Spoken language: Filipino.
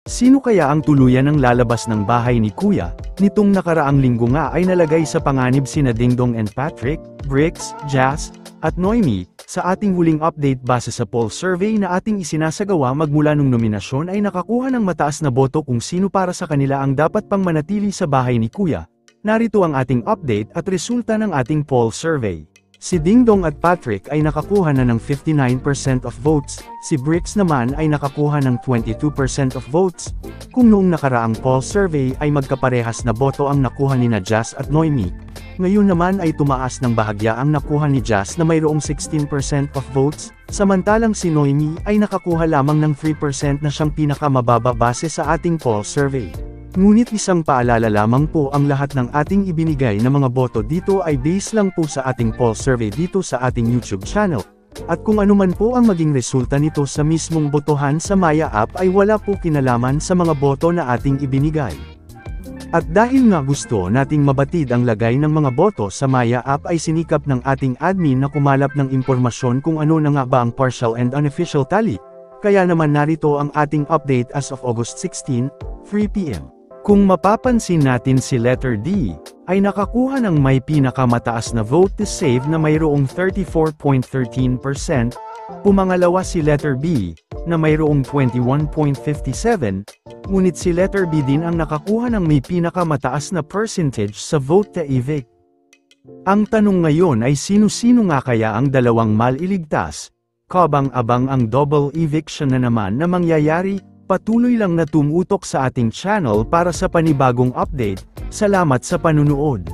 Sino kaya ang tuluyan ng lalabas ng bahay ni Kuya? Nitong nakaraang linggo nga ay nalagay sa panganib sina Dingdong and Patrick, Bricks, Jazz, at Noemi. Sa ating huling update base sa poll survey na ating isinasagawa magmula nung nominasyon ay nakakuha ng mataas na boto kung sino para sa kanila ang dapat pang manatili sa bahay ni Kuya. Narito ang ating update at resulta ng ating poll survey. Si Dingdong at Patrick ay nakakuha na ng 59% of votes, si Bricks naman ay nakakuha ng 22% of votes. Kung noong nakaraang poll survey ay magkaparehas na boto ang nakuha ni Jazz at Noemi, ngayon naman ay tumaas ng bahagya ang nakuha ni Jazz na mayroong 16% of votes, samantalang si Noemi ay nakakuha lamang ng 3% na siyang pinakamababa base sa ating poll survey. Ngunit isang paalala lamang po, ang lahat ng ating ibinigay na mga boto dito ay base lang po sa ating poll survey dito sa ating YouTube channel. At kung ano man po ang maging resulta nito sa mismong botohan sa Maya app ay wala po kinalaman sa mga boto na ating ibinigay. At dahil nga gusto nating mabatid ang lagay ng mga boto sa Maya app ay sinikap ng ating admin na kumalap ng impormasyon kung ano na nga ba ang partial and unofficial tally. Kaya naman narito ang ating update as of August 16, 3 p.m. Kung mapapansin natin si letter D, ay nakakuha ng may pinakamataas na vote to save na mayroong 34.13%, pumangalawa si letter B, na mayroong 21.57%, ngunit si letter B din ang nakakuha ng may pinakamataas na percentage sa vote to evict. Ang tanong ngayon ay sino-sino nga kaya ang dalawang maliligtas? Kabang-abang ang double eviction na naman na mangyayari. Patuloy lang na tumutok sa ating channel para sa panibagong update. Salamat sa panunood.